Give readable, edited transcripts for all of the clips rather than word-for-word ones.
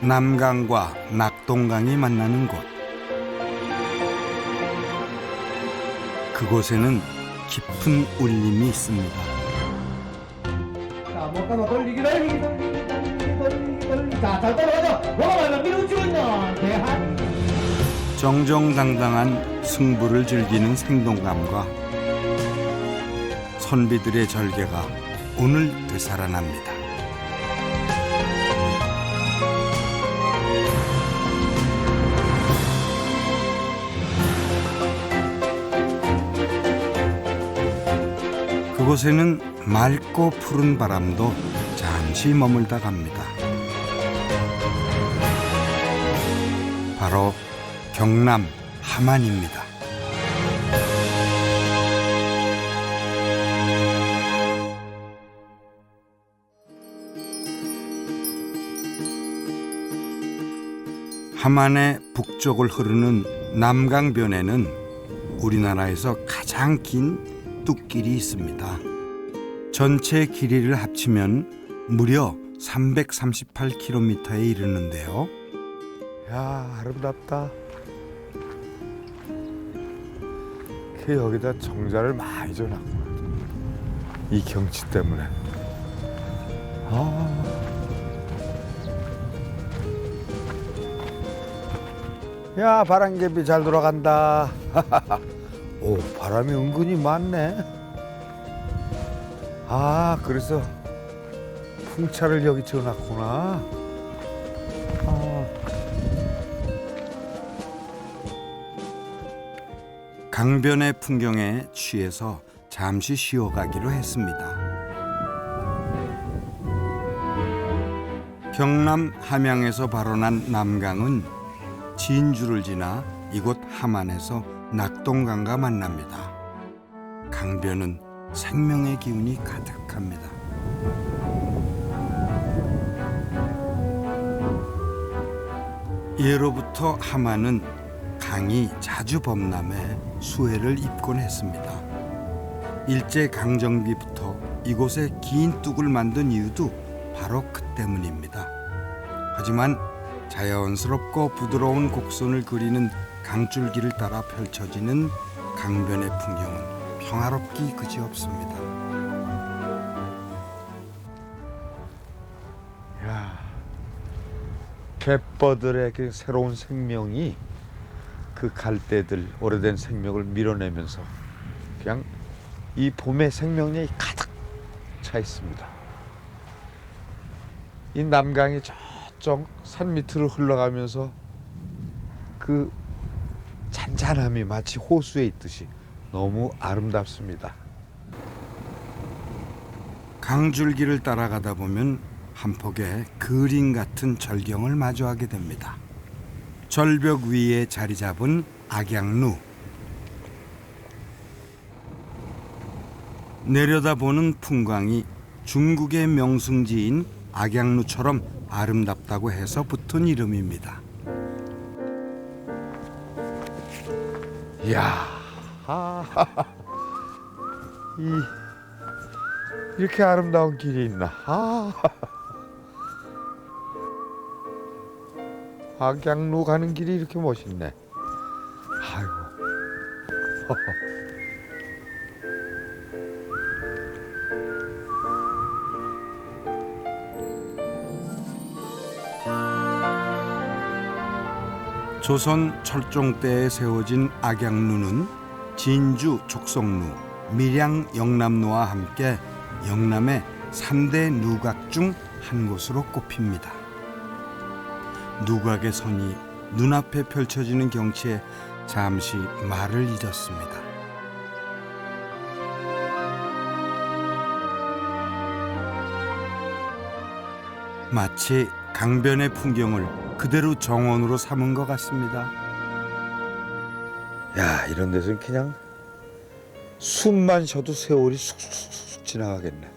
남강과 낙동강이 만나는 곳. 그곳에는 깊은 울림이 있습니다. 자, 못 가면 돌리기. 자, 잘 따라가자. 뭐가 말면 밀어주고 있나? 대한. 정정당당한 승부를 즐기는 생동감과 선비들의 절개가 오늘 되살아납니다. 그곳에는 맑고 푸른 바람도 잠시 머물다 갑니다. 바로 경남 함안입니다. 함안의 북쪽을 흐르는 남강변에는 우리나라에서 가장 긴 뚝길이 있습니다. 전체 길이를 합치면 무려 338km에 이르는데요. 야, 아름답다. 여기다 정자를 많이 줘놨구나. 이 경치 때문에. 야, 바람개비 잘 돌아간다. 오, 바람이 은근히 많네. 아, 그래서 풍차를 여기 지어놨구나. 강변의 풍경에 취해서 잠시 쉬어가기로 했습니다. 경남 함양에서 발원한 남강은 진주를 지나 이곳 함안에서 낙동강과 만납니다. 강변은 생명의 기운이 가득합니다. 예로부터 함안은 강이 자주 범람해 수해를 입곤 했습니다. 일제 강점기부터 이곳에 긴 뚝을 만든 이유도 바로 그 때문입니다. 하지만 자연스럽고 부드러운 곡선을 그리는 강줄기를 따라 펼쳐지는 강변의 풍경은 평화롭기 그지없습니다. 야, 갯벌들의 그 새로운 생명이 그 갈대들 오래된 생명을 밀어내면서 그냥 이 봄의 생명력이 가득 차 있습니다. 이 남강이 저쪽 산 밑으로 흘러가면서 그 잔잔함이 마치 호수에 있듯이 너무 아름답습니다. 강줄기를 따라가다 보면 한 폭의 그림 같은 절경을 마주하게 됩니다. 절벽 위에 자리 잡은 악양루. 내려다보는 풍광이 중국의 명승지인 악양루처럼 아름답다고 해서 붙은 이름입니다. 이야, 이렇게 아름다운 길이 있나? 악양루 가는 길이 이렇게 멋있네. 아이고. 조선 철종 때에 세워진 악양루는 진주 족성루, 밀양 영남루와 함께 영남의 3대 누각 중 한 곳으로 꼽힙니다. 누각의 선이 눈앞에 펼쳐지는 경치에 잠시 말을 잊었습니다. 마치 강변의 풍경을 그대로 정원으로 삼은 것 같습니다. 야, 이런 데서는 그냥 숨만 쉬어도 세월이 쑥쑥쑥 지나가겠네.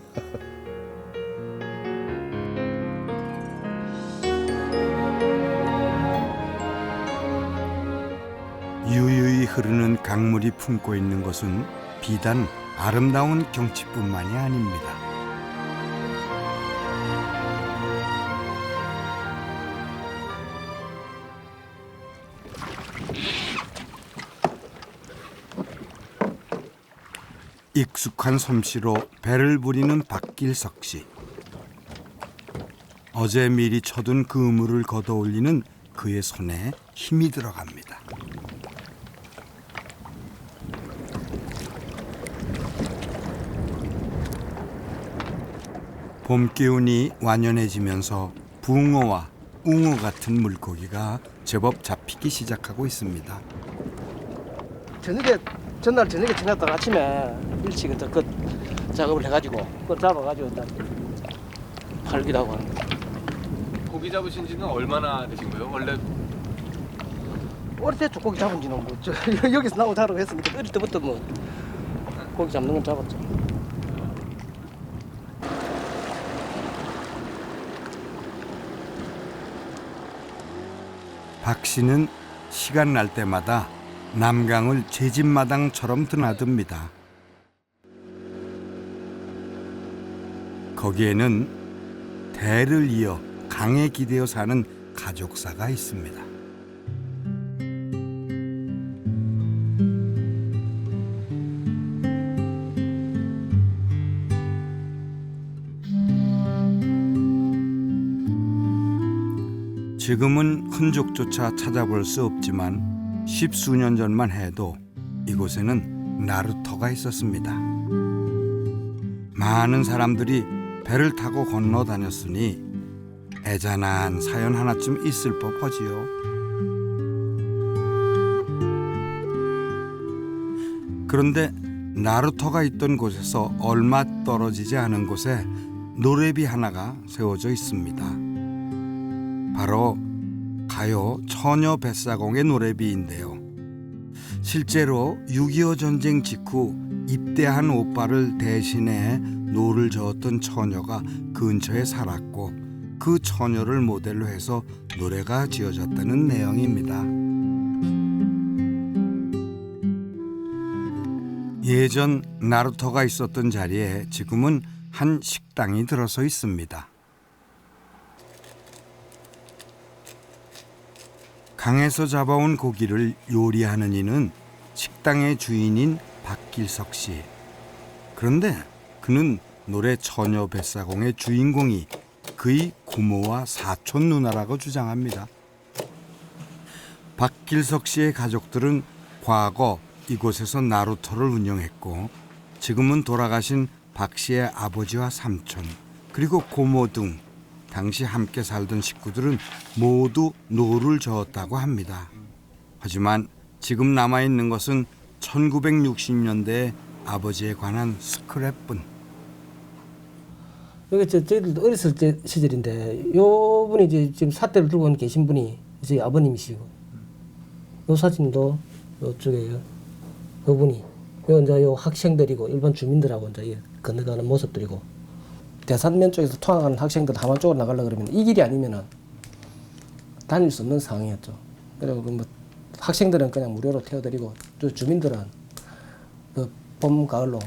유유히 흐르는 강물이 품고 있는 것은 비단 아름다운 경치뿐만이 아닙니다. 익숙한 솜씨로 배를 부리는 박길석 씨. 어제 미리 쳐둔 그물을 걷어 올리는 그의 손에 힘이 들어갑니다. 봄 기운이 완연해지면서 붕어와 웅어 같은 물고기가 제법 잡히기 시작하고 있습니다. 전날 저녁에 지났다가 아침에 일찍 그 작업을 해가지고 그걸 잡아가지고 일단 팔기도 하고 하는 거죠. 고기 잡으신 지는 얼마나 되신 거예요? 원래 어릴 때 고기 잡은 지는 뭐 여기서 나오고 자라고 했으니까 어릴 때부터 뭐 고기 잡는 건 잡았죠. 박 씨는 시간 날 때마다 남강을 제 집마당처럼 드나듭니다. 거기에는 대를 이어 강에 기대어 사는 가족사가 있습니다. 지금은 흔적조차 찾아볼 수 없지만 십수년 전만 해도 이곳에는 나루터가 있었습니다. 많은 사람들이 배를 타고 건너 다녔으니 애잔한 사연 하나쯤 있을 법하지요. 그런데 나루터가 있던 곳에서 얼마 떨어지지 않은 곳에 노래비 하나가 세워져 있습니다. 바로 가요 처녀 뱃사공의 노래비인데요. 실제로 6.25 전쟁 직후 입대한 오빠를 대신해 노를 저었던 처녀가 근처에 살았고 그 처녀를 모델로 해서 노래가 지어졌다는 내용입니다. 예전 나루터가 있었던 자리에 지금은 한 식당이 들어서 있습니다. 강에서 잡아온 고기를 요리하는 이는 식당의 주인인 박길석 씨. 그런데 그는 노래 처녀 뱃사공의 주인공이 그의 고모와 사촌 누나라고 주장합니다. 박길석 씨의 가족들은 과거 이곳에서 나루터를 운영했고 지금은 돌아가신 박 씨의 아버지와 삼촌 그리고 고모 등 당시 함께 살던 식구들은 모두 노를 저었다고 합니다. 하지만 지금 남아있는 것은 1960년대에 아버지에 관한 스크랩뿐. 여기 저희들도 어렸을 때 시절인데 요 분이 이제 지금 삿대를 들고 계신 분이 저희 아버님이시고 요 사진도 요쪽에 요 분이 요 이제 요 학생들이고 일반 주민들하고 이제 건너가는 모습들이고 대산면 쪽에서 통학하는 학생들 함안 쪽으로 나가려고 그러면 이 길이 아니면은 다닐 수 없는 상황이었죠. 그리고 뭐 학생들은 그냥 무료로 태워드리고 또 주민들은 그 봄 가을로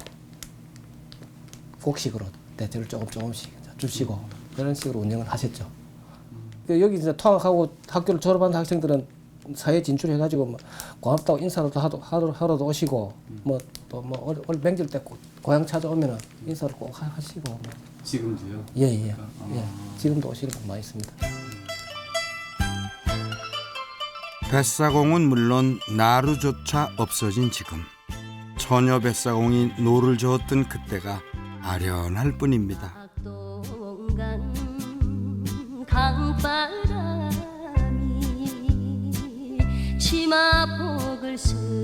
곡식으로 대체를 조금씩 주시고 그런 식으로 운영을 하셨죠. 여기 이제 통학하고 학교를 졸업한 학생들은 사회 진출해가지고 뭐 고맙다고 인사도 하러도 오시고 뭐 또 뭐 명절 때 고향 찾아오면은 인사를 꼭 하시고 뭐. 지금도요? 예. 지금도 오시는 분 많이 있습니다. 뱃사공은 물론 나루조차 없어진 지금 처녀 뱃사공이 노를 저었던 그때가 아련할 뿐입니다. 강바람이 치마폭을 스치면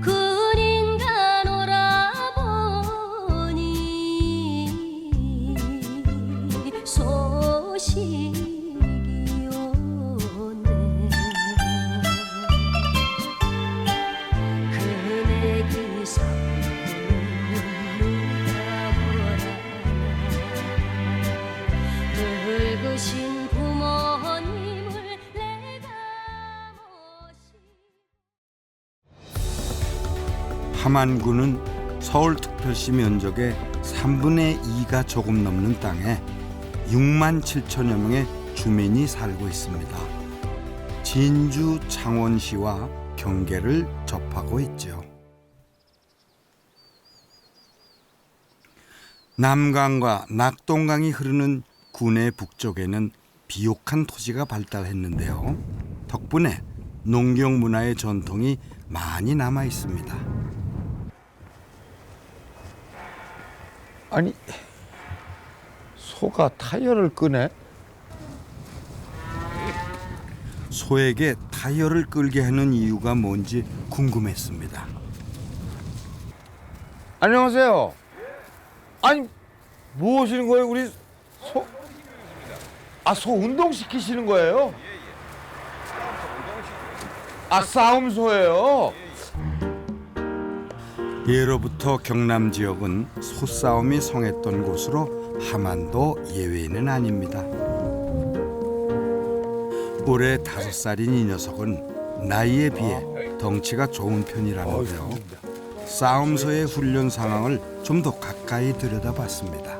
그린가 놀아보니 소식이 오네. 그네 기사 늙으신 부모님을 내가 함안군은 서울특별시 면적의 3분의 2가 조금 넘는 땅에 6만 7천여 명의 주민이 살고 있습니다. 진주 창원시와 경계를 접하고 있죠. 남강과 낙동강이 흐르는 군의 북쪽에는 비옥한 토지가 발달했는데요. 덕분에 농경 문화의 전통이 많이 남아 있습니다. 아니, 소가 타이어를 끄네? 소에게 타이어를 끌게 하는 이유가 뭔지 궁금했습니다. 안녕하세요. 아니, 뭐 하시는 거예요? 우리 소? 아, 소 운동시키시는 거예요? 아, 싸움소예요? 예로부터 경남 지역은 소싸움이 성했던 곳으로 함안도 예외는 아닙니다. 올해 5살인 이 녀석은 나이에 비해 덩치가 좋은 편이라는데요. 싸움소의 훈련 상황을 좀 더 가까이 들여다봤습니다.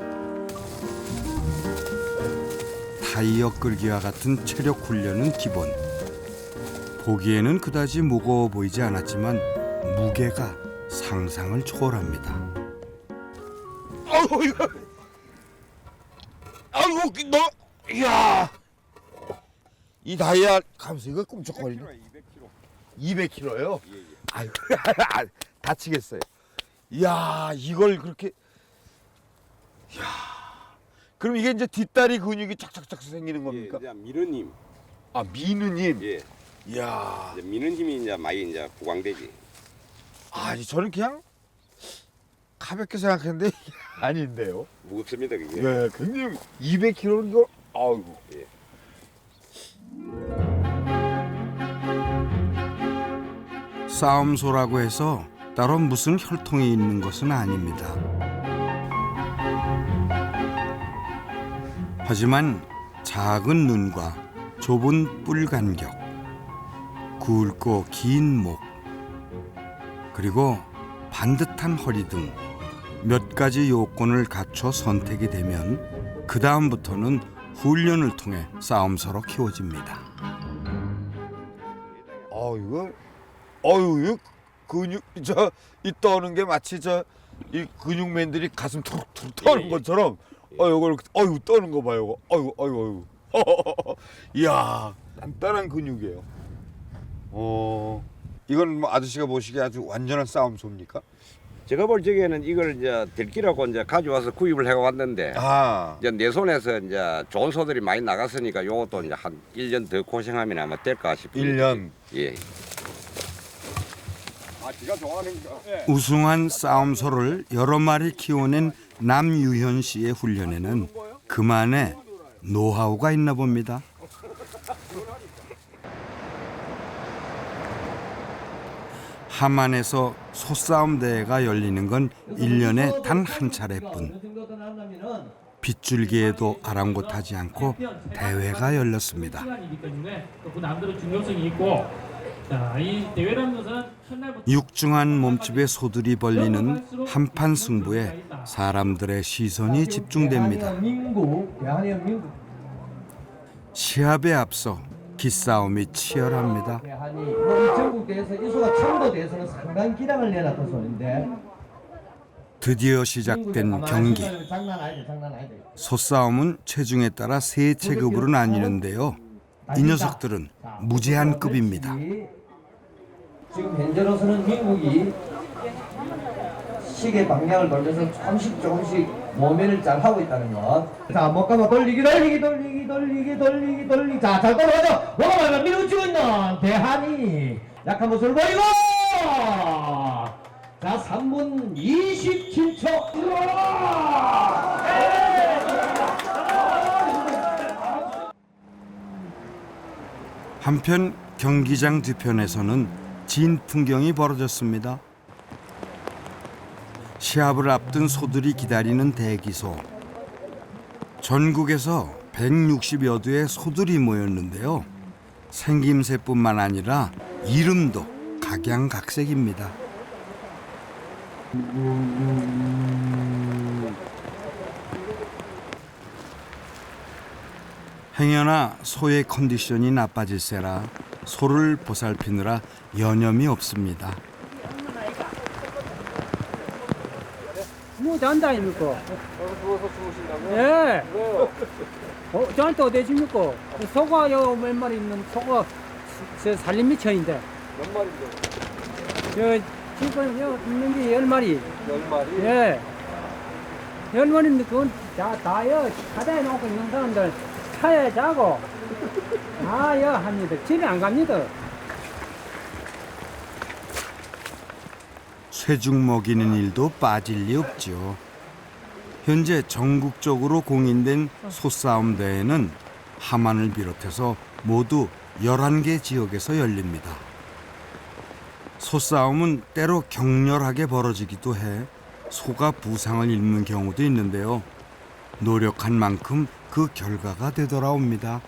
타이어 끌기와 같은 체력 훈련은 기본. 보기에는 그다지 무거워 보이지 않았지만 무게가 상상을 초월합니다. 아이고, 이거. 아이고, 너, 이야. 이 다이아 감수 이거 꿈쩍거리네. 200kg요? 예. 아이고, 다치겠어요. 이야, 이걸 그렇게. 이야. 그럼 이게 이제 뒷다리 근육이 착착착 생기는 겁니까? 예, 이제 민우님. 아, 민우님. 예. 이야. 이제 민우님이 이제 많이 이제 부광되지. 아니, 저는 그냥 가볍게 생각했는데 아닌데요. 무겁습니다 그게. 네, 굉장히 200kg 이거. 아이고. 예. 싸움소라고 해서 따로 무슨 혈통이 있는 것은 아닙니다. 하지만 작은 눈과 좁은 뿔 간격, 굵고 긴 목, 그리고 반듯한 허리 등 몇 가지 요건을 갖춰 선택이 되면 그 다음부터는 훈련을 통해 싸움소로 키워집니다. 이거, 이거 근육 이 떠는 게 마치 이 근육맨들이 가슴 툭툭 떠는 것처럼, 이걸, 떠는 거 봐요, 이거, 아이고. 이야, 단단한 근육이에요. 이건 뭐 아저씨가 보시기에 아주 완전한 싸움소입니까? 제가 볼 적에는 이걸 이제 들기라고 이제 가져와서 구입을 해 왔는데 아, 이제 내 손에서 이제 좋은 소들이 많이 나갔으니까 요것도 이제 한 1년 더 고생하면 아마 될까 싶습니다. 1년. 예. 우승한 싸움소를 여러 마리 키워낸 남유현 씨의 훈련에는 그만의 노하우가 있나 봅니다. 함안에서 소싸움 대회가 열리는 건 1년에 단 한 차례뿐. 빗줄기에도 아랑곳하지 않고 대회가 열렸습니다. 남들은 중요성이 있고, 자, 이 대회라는 것은 첫날부터 육중한 몸집의 소들이 벌리는 한판 승부에 사람들의 시선이 집중됩니다. 시합에 앞서 기싸움이 치열합니다. 이 전국 대회에서 이소가 청도 대회에서는 상당히 기량을 내놨던 소인데 드디어 시작된 경기. 장난 아니다. 소싸움은 체중에 따라 세 체급으로 나뉘는데요. 이 녀석들은 무제한 급입니다. 지금 현재로서는 민국이 시계 방향을 돌면서 조금씩 모면을 잘 하고 있다는 것. 자, 목감아 돌리기. 자, 잘 돌아가죠. 뭐가 밀어주고 있는 대한이 약한 모습을 보이고. 자, 3분 27초. 한편 경기장 뒤편에서는 진 풍경이 벌어졌습니다. 시합을 앞둔 소들이 기다리는 대기소. 전국에서 160여 두의 소들이 모였는데요. 생김새뿐만 아니라 이름도 각양각색입니다. 행여나 소의 컨디션이 나빠질세라 소를 보살피느라 여념이 없습니다. 뭐 잔다 아닙니까? 누워서 주무신다고요? 예. 저한테 어디 집니까? 소가 몇 마리 있는 소가 저 살림 미천인데. 몇 마리죠? 저 지금 여 있는 게 10마리. 10마리? 예. 10마리인데 그건 다여 바다에 놓고 있는 사람들 차에 자고 다여 합니다. 집에 안 갑니다. 쇠죽 먹이는 일도 빠질 리 없죠. 현재 전국적으로 공인된 소싸움 대회는 함안을 비롯해서 모두 11개 지역에서 열립니다. 소싸움은 때로 격렬하게 벌어지기도 해 소가 부상을 입는 경우도 있는데요. 노력한 만큼 그 결과가 되돌아옵니다.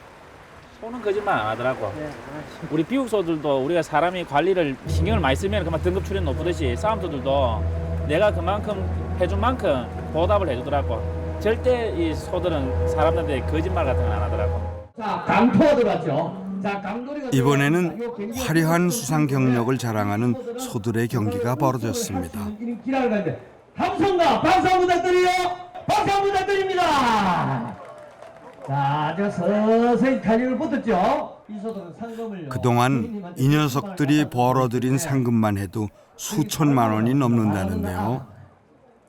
소는 거짓말 안 하더라고. 우리 비육 소들도 우리가 사람이 관리를 신경을 많이 쓰면 그만 등급 출연 높듯이 싸움 소들도 내가 그만큼 해준 만큼 보답을 해주더라고. 절대 이 소들은 사람들한테 거짓말 같은 건 안 하더라고. 자, 강토가 들어갔죠. 자, 강돌이가 이번에는 화려한 수상 경력을 자랑하는 소들의 경기가 벌어졌습니다. 기라를 가는데 함성가 박수 부탁드려요. 박수 부탁드립니다. 자, 저 서서히 탄력을 붙었죠. 이 소들은 상금을요. 그동안 이 녀석들이 벌어들인 상금만 해도 수천만 원이 넘는다는데요.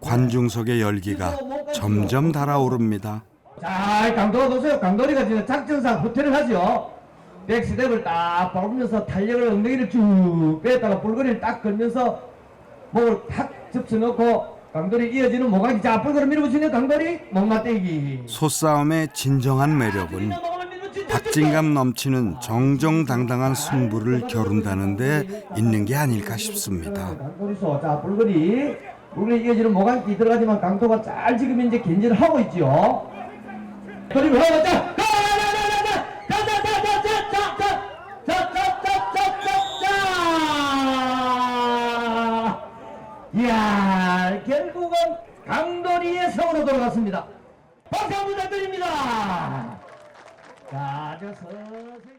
관중석의 열기가 점점 달아오릅니다. 자, 강도가 보세요. 강돌이가 지금 작전상 후퇴를 하죠. 백스텝을 딱 밟으면서 탄력을 엉덩이를 쭉 빼다가 볼거리를 딱 걸면서 목을 탁 접쳐놓고 강돌이 이어지는 모가기. 자, 볼거리 밀어붙이는 강돌이 목맞대기. 소싸움의 진정한 매력은 박진감 넘치는 정정당당한 승부를 겨룬다는 데 있는 게 아닐까 싶습니다. 강돌이소. 자, 볼거리 이어지는 모가기 들어가지만 강도가 잘 지금 이제 견제를 하고 있죠. 그리고 하자. 이야, 결국은 강돌이의 성으로 돌아갔습니다. 박수 부탁드립니다. 자, 저 서서히.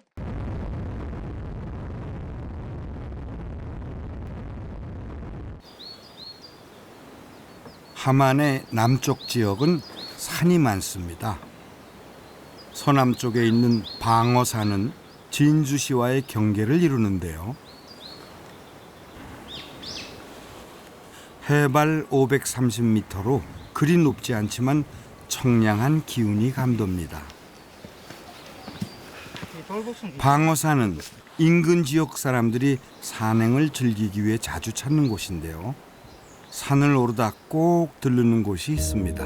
함안의 남쪽 지역은 산이 많습니다. 서남쪽에 있는 방어산은 진주시와의 경계를 이루는데요. 해발 530m로 그리 높지 않지만 청량한 기운이 감돕니다. 방어산은 인근 지역 사람들이 산행을 즐기기 위해 자주 찾는 곳인데요. 산을 오르다 꼭 들르는 곳이 있습니다.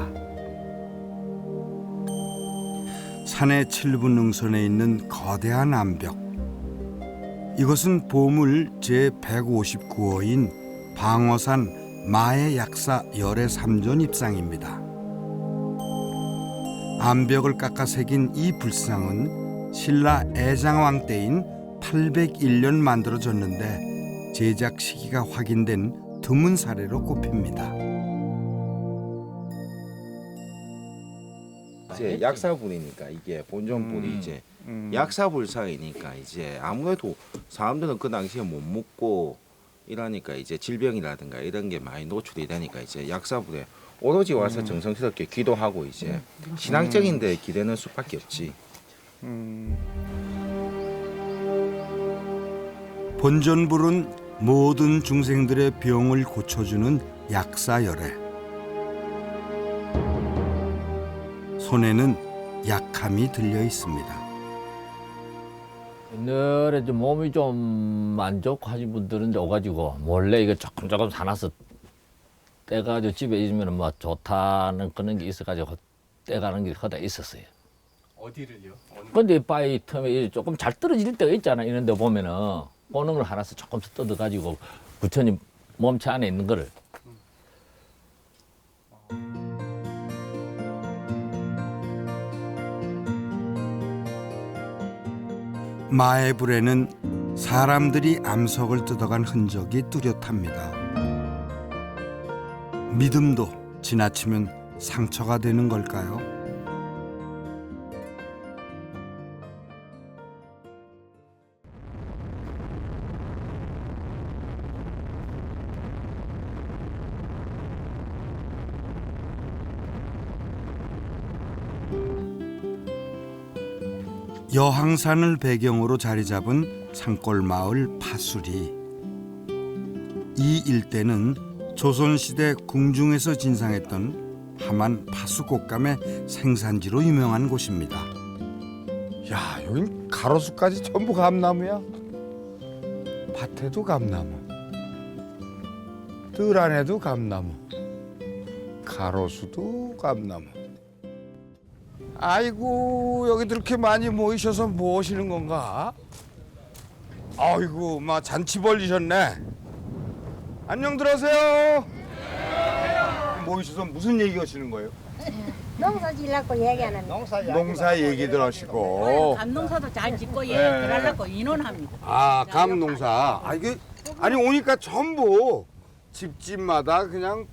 산의 7분 능선에 있는 거대한 암벽. 이것은 보물 제159호인 방어산 마의 약사 열애 3존 입상입니다. 암벽을 깎아 새긴 이 불상은 신라 애장왕 때인 801년 만들어졌는데 제작 시기가 확인된 드문 사례로 꼽힙니다. 이제 약사불이니까 이게 본전불이 이제 약사불상이니까 이제 아무래도 사람들은 그 당시에 못 먹고 이러니까 이제 질병이라든가 이런 게 많이 노출이 되니까 이제 약사불에 오로지 와서 정성스럽게 기도하고 이제 신앙적인 데 기대는 수밖에 없지. 본전불은 모든 중생들의 병을 고쳐주는 약사열애. 손에는 약함이 들려 있습니다. 옛날에 좀 몸이 좀 안 좋고 하신 분들은 오가지고 몰래 이거 조금 사놔서 떼가지고 집에 있으면 뭐 좋다는 그런 게 있어가지고 떼가는 게 거다 있었어요. 어디를요? 근데 바위 틈에 조금 잘 떨어질 때가 있잖아. 이런 데 보면은 오는 걸 하나씩 조금씩 뜯어가지고 부처님 몸체 안에 있는 거를. 마의 불에는 사람들이 암석을 뜯어간 흔적이 뚜렷합니다. 믿음도 지나치면 상처가 되는 걸까요? 여항산을 배경으로 자리 잡은 산골 마을 파수리. 이 일대는 조선시대 궁중에서 진상했던 함안 파수곶감의 생산지로 유명한 곳입니다. 야, 여긴 가로수까지 전부 감나무야. 밭에도 감나무, 뜰 안에도 감나무, 가로수도 감나무. 아이고, 여기들 이렇게 많이 모이셔서 뭐 하시는 건가? 아이고, 막 잔치 벌리셨네. 안녕들 하세요. 모이셔서 무슨 얘기 하시는 거예요? 농사 지으려고 얘기하는 농사 얘기들 하시고. 감농사도 잘 짓고 네. 그러려고 인원합니다. 아, 감농사. 아, 이게 아니 오니까 전부 집집마다 그냥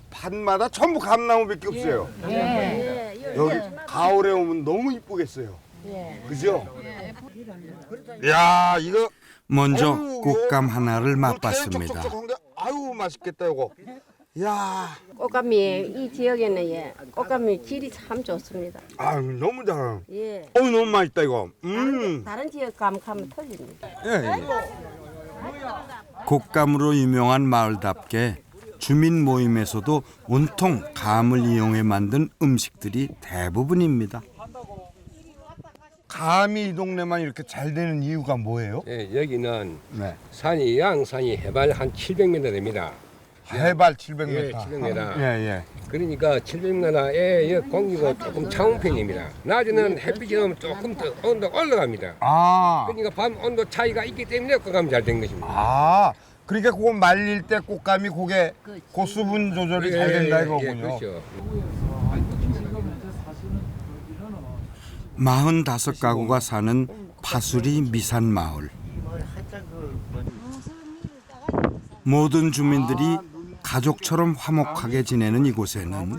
밭마다 전부 감나무밖에 없어요. 예. 여기 가을에 오면 너무 이쁘겠어요. 그죠? 야, 이거 먼저 어우, 꽃감 하나를 이거 맛봤습니다. 촉촉촉한데 아유 맛있겠다 이거. 야, 꽃감이 이 지역에는 꽃감이 질이 참 좋습니다. 아유 너무 잘. 예. 어우 너무 맛있다 이거. 다른 지역 감하면 틀립니다. 예. 곶감으로 유명한 마을답게 주민 모임에서도 온통 감을 이용해 만든 음식들이 대부분입니다. 감이 이 동네만 이렇게 잘 되는 이유가 뭐예요? 예, 여기는 네. 산이 양산이 해발 한 700m 됩니다. 해발 700m. 예, 700m. 예. 그러니까 700m에 공기가 조금 차운 편입니다. 낮에는 햇빛이 나면 조금 더 온도가 올라갑니다. 아. 그러니까 밤 온도 차이가 있기 때문에 꽃감이 잘 된 것입니다. 아, 그러니까 그거 말릴 때 꽃감이 그게 고수분 조절이 잘 된다 이거군요. 그렇죠. 45가구가 사는 파수리 미산마을. 모든 주민들이 가족처럼 화목하게 지내는 이곳에는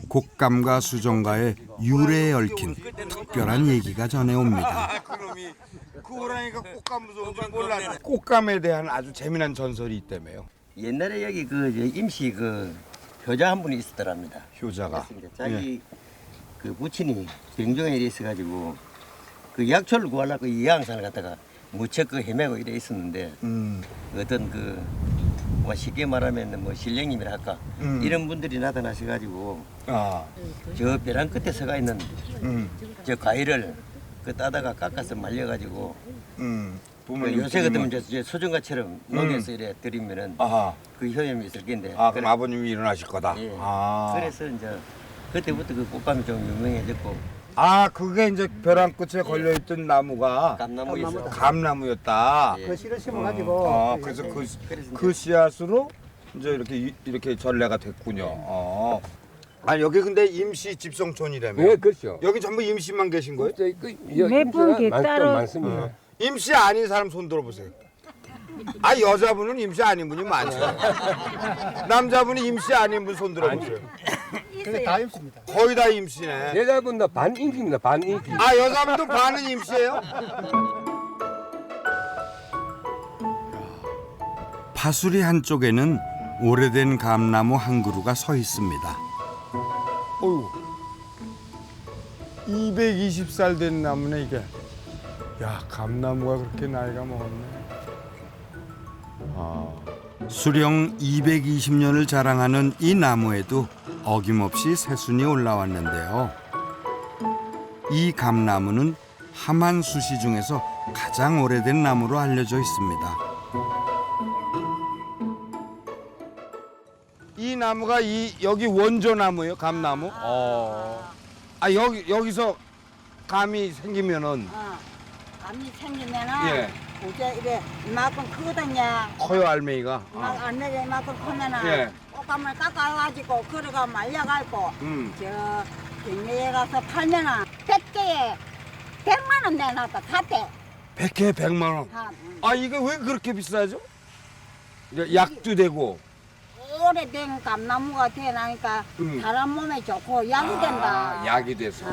곶감과 수정가의 유래에 얽힌 특별한 얘기가 전해옵니다. 그놈이 그 호랑이가 꽃감 무서운 줄 몰랐네. 꽃감에 대한 아주 재미난 전설이 있다며요. 옛날에 여기 그 임시 그 효자 한 분이 있었더랍니다. 효자가. 자기 그 부친이 병정에 이래 있어가지고 그 약초를 구하려고 이 양산을 갖다가 무척 그 헤매고 이래 있었는데 어떤 그 뭐 쉽게 말하면 뭐 신령님이라 할까 이런 분들이 나타나셔가지고 저 벼랑 끝에 서가 있는 저 과일을 그 따다가 깎아서 말려가지고 그 요새 같으면 저 소중가처럼 농에서 이래 드리면은 그 효염이 있을 텐데. 아, 그럼 아버님이 일어나실 거다. 예. 아. 그래서 이제 그때부터 그 꽃감이 좀 유명해졌고. 아, 그게 이제 벼랑 끝에 걸려 있던 나무가 감나무였다. 예. 그 씨를 심어가지고. 그래서 그 씨앗으로 이제 이렇게 전래가 됐군요. 아, 여기 근데 임시 집성촌이라며. 네, 그렇죠. 여기 전부 임시만 계신 거예요? 몇 분 따로 많습니다. 임시 아닌 사람 손 들어보세요. 아, 여자분은 임시 아닌 분이 많죠. 남자분이 임시 아닌 분 손 들어보세요. 근데 다 임시입니다. 거의 다 임시네. 여자분도 반임시입니다. 반임시. 아, 여자분도 반은 임시예요? 파수리 한쪽에는 오래된 감나무 한 그루가 서 있습니다. 어휴, 220살 된 나무네 이게. 야, 감나무가 그렇게 나이가 먹었네. 수령 220년을 자랑하는 이 나무에도 어김없이 새순이 올라왔는데요. 이 감나무는 함안 수시 중에서 가장 오래된 나무로 알려져 있습니다. 이 나무가 여기 원조 나무예요, 감나무? 아, 여기서 감이 생기면은 감이 생기면은 예. 이제 이래 이만큼 크거든요. 커요, 알맹이가. 안내가 이만큼 크면은 예. 꽃감을 깎아가지고 그래가 말려가지고 저 경매에 가서 팔면은 100개에 100만 원 내놨다 샀대. 100개에 100만 원. 아, 이게 왜 그렇게 비싸죠? 약도 되고. 오래된 감나무가 되나니까 사람 몸에 좋고 약이 된다. 약이 돼서.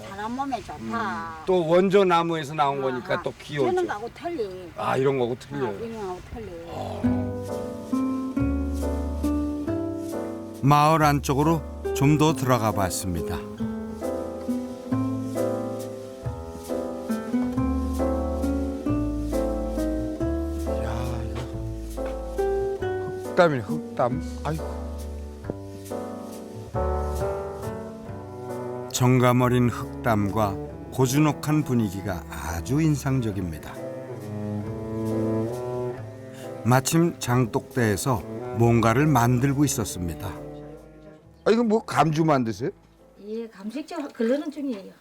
사람 몸에 좋다. 또 원조 나무에서 나온 거니까 또 저는 귀여우죠. 거하고 틀리. 아, 이런 거하고 틀려요. 이런 거하고 틀리. 마을 안쪽으로 좀 더 들어가 봤습니다. 흑담이네 흑담. 아이. 정감 어린 흑담과 고즈넉한 분위기가 아주 인상적입니다. 마침 장독대에서 뭔가를 만들고 있었습니다. 아 이거 뭐 감주 만드세요? 예, 감식초 걸르는 중이에요.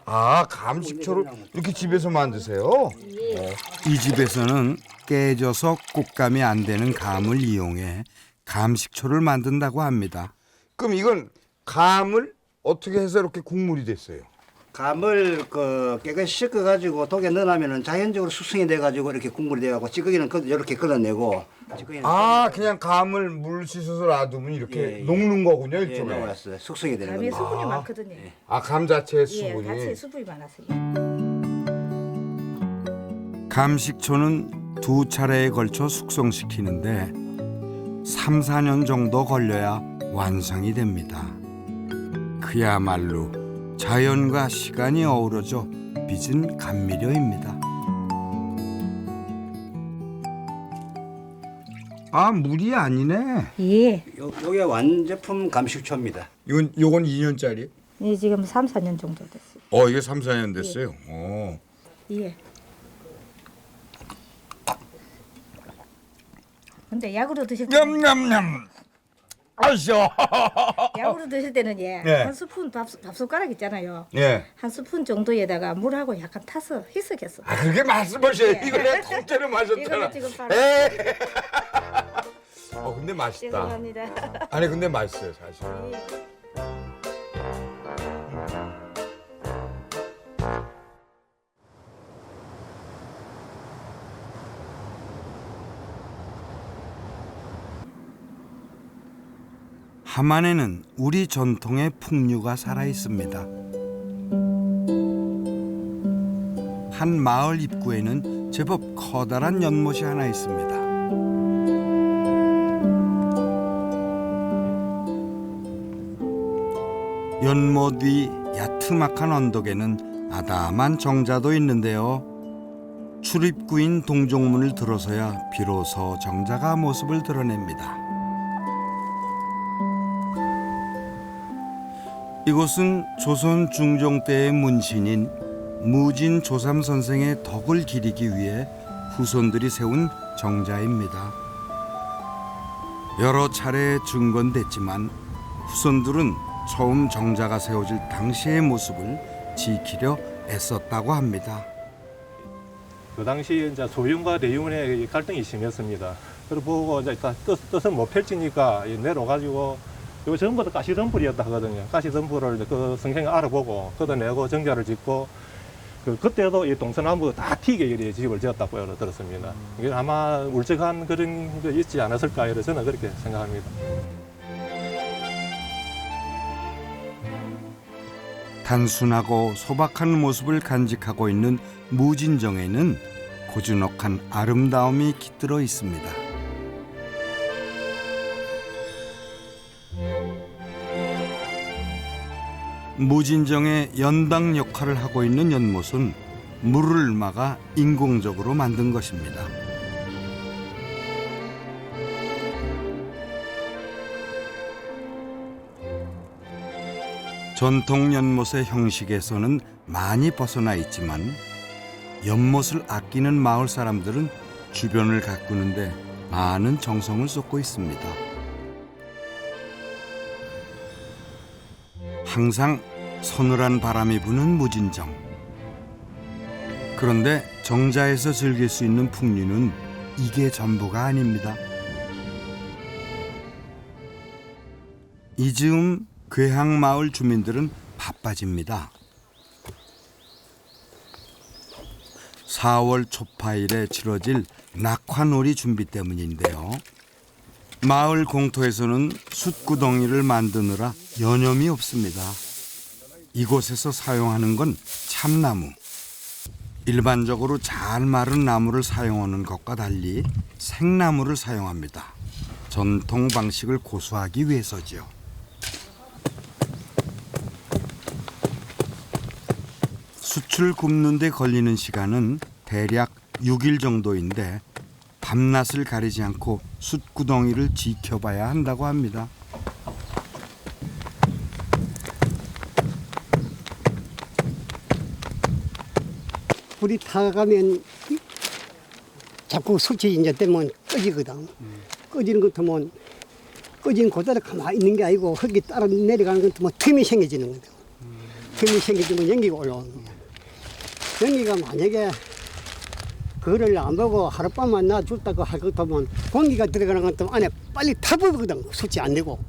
아 감식초를 이렇게 집에서 만드세요? 예. 이 집에서는 깨져서 곶감이 안 되는 감을 이용해 감식초를 만든다고 합니다. 그럼 이건 감을 어떻게 해서 이렇게 국물이 됐어요? 감을 깨끗이 씻어 가지고 독에 넣으면은 자연적으로 숙성이 돼 가지고 이렇게 국물이 돼 갖고 찌꺼기는 이렇게 끓여내고. 아 그냥 감을 물 씻어서 놔두면 이렇게 녹는 거군요 일종의. 녹았어요. 숙성이 되는 감에 겁니다. 수분이 많거든요. 아 감 자체의 예, 수분이. 자체에 수분이 많았어요. 감식초는 2차례에 걸쳐 숙성시키는데 3, 4년 정도 걸려야 완성이 됩니다. 그야말로 자연과 시간이 어우러져 빚은 감미료입니다. 아 물이 아니네. 예. 요게 완제품 감식초입니다. 요건 2년짜리? 예, 지금 3, 4년 정도 됐어요. 이게 3, 4년 됐어요. 예. 근데 약으로 드실 때 냠냠냠. 아시오. 약으로 드실 때는 네. 한 스푼 밥 숟가락 있잖아요. 예. 한 스푼 정도에다가 물하고 약간 타서 희석했어. 아 그렇게 말씀하셔요. 예. 이거 내가 통째로 마셨잖아. 이거는 지금 바로 근데 맛있다. 죄송합니다. 아니 근데 맛있어요 사실. 함안에는 우리 전통의 풍류가 살아 있습니다. 한 마을 입구에는 제법 커다란 연못이 하나 있습니다. 연못 위 야트막한 언덕에는 아담한 정자도 있는데요. 출입구인 동종문을 들어서야 비로소 정자가 모습을 드러냅니다. 이곳은 조선 중종 때의 문신인 무진 조삼 선생의 덕을 기리기 위해 후손들이 세운 정자입니다. 여러 차례 증건됐지만 후손들은 처음 정자가 세워질 당시의 모습을 지키려 애썼다고 합니다. 그 당시 이제 소윤과 대윤의 갈등이 심했습니다. 그리고 보고 이제 뜻은 못 펼치니까 내려가지고 이거 전부 다 가시덤불이었다 하거든요. 가시덤불을 그 선생이 알아보고 걷어내고 정자를 짓고 그때도 이 동서남북 다 튀게 이렇게 집을 지었다고 들었습니다. 이게 아마 울적한 그런 게 있지 않았을까 이래 저는 그렇게 생각합니다. 단순하고 소박한 모습을 간직하고 있는 무진정에는 고즈넉한 아름다움이 깃들어 있습니다. 무진정의 연당 역할을 하고 있는 연못은 물을 막아 인공적으로 만든 것입니다. 전통 연못의 형식에서는 많이 벗어나 있지만 연못을 아끼는 마을 사람들은 주변을 가꾸는데 많은 정성을 쏟고 있습니다. 항상 서늘한 바람이 부는 무진정. 그런데 정자에서 즐길 수 있는 풍류는 이게 전부가 아닙니다. 이즈음 괴항마을 주민들은 바빠집니다. 4월 초파일에 치러질 낙화놀이 준비 때문인데요. 마을 공터에서는 숯구덩이를 만드느라 여념이 없습니다. 이곳에서 사용하는 건 참나무. 일반적으로 잘 마른 나무를 사용하는 것과 달리 생나무를 사용합니다. 전통 방식을 고수하기 위해서지요. 숯을 굽는 데 걸리는 시간은 대략 6일 정도인데 밤낮을 가리지 않고 숯구덩이를 지켜봐야 한다고 합니다. 불이 타가면 자꾸 수치 이제 되면 꺼지거든. 꺼지는 것 같으면 꺼진 그대로 가만히 있는 게 아니고 흙이 따라 내려가는 것 같으면 틈이 생겨지는 거죠. 틈이 생겨지면 연기가 올라오는 거야. 연기가 만약에 그거를 안 보고 하룻밤만 놔줬다고 할 것 같으면 공기가 들어가는 것 같으면 안에 빨리 타버거든. 수치 안 되고.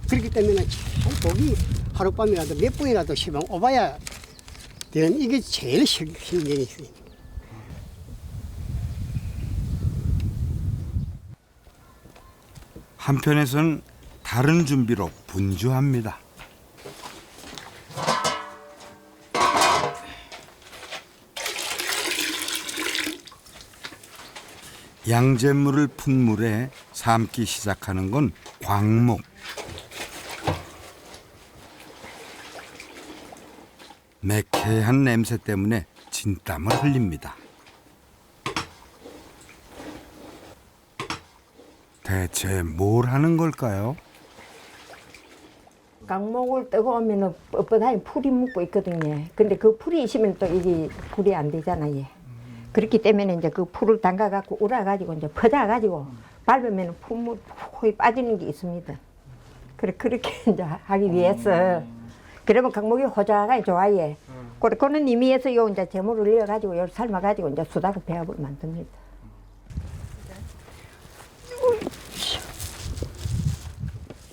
그렇기 때문에 고기 하룻밤이라도 몇 분이라도 쉬면 오봐야 되는 이게 제일 신경이 있어요. 한편에선 다른 준비로 분주합니다. 양잿물을 푼 물에 삶기 시작하는 건 광목. 매캐한 냄새 때문에 진땀을 흘립니다. 대체 뭘 하는 걸까요? 강목을 뜨거우면 뻣뻣하게 풀이 묻고 있거든요. 근데 그 풀이 있으면 또 이게 불이 안 되잖아요. 그렇기 때문에 이제 그 풀을 담가갖고 울어가지고 이제 퍼져가지고 밟으면 풀이 빠지는 게 있습니다. 그렇게 이제 하기 위해서. 그러면 강목이 호자가 좋아요. 그런 의미에서 요 이제 재물을 넣어가지고 요 삶아가지고 이제 수다로 배합을 만듭니다.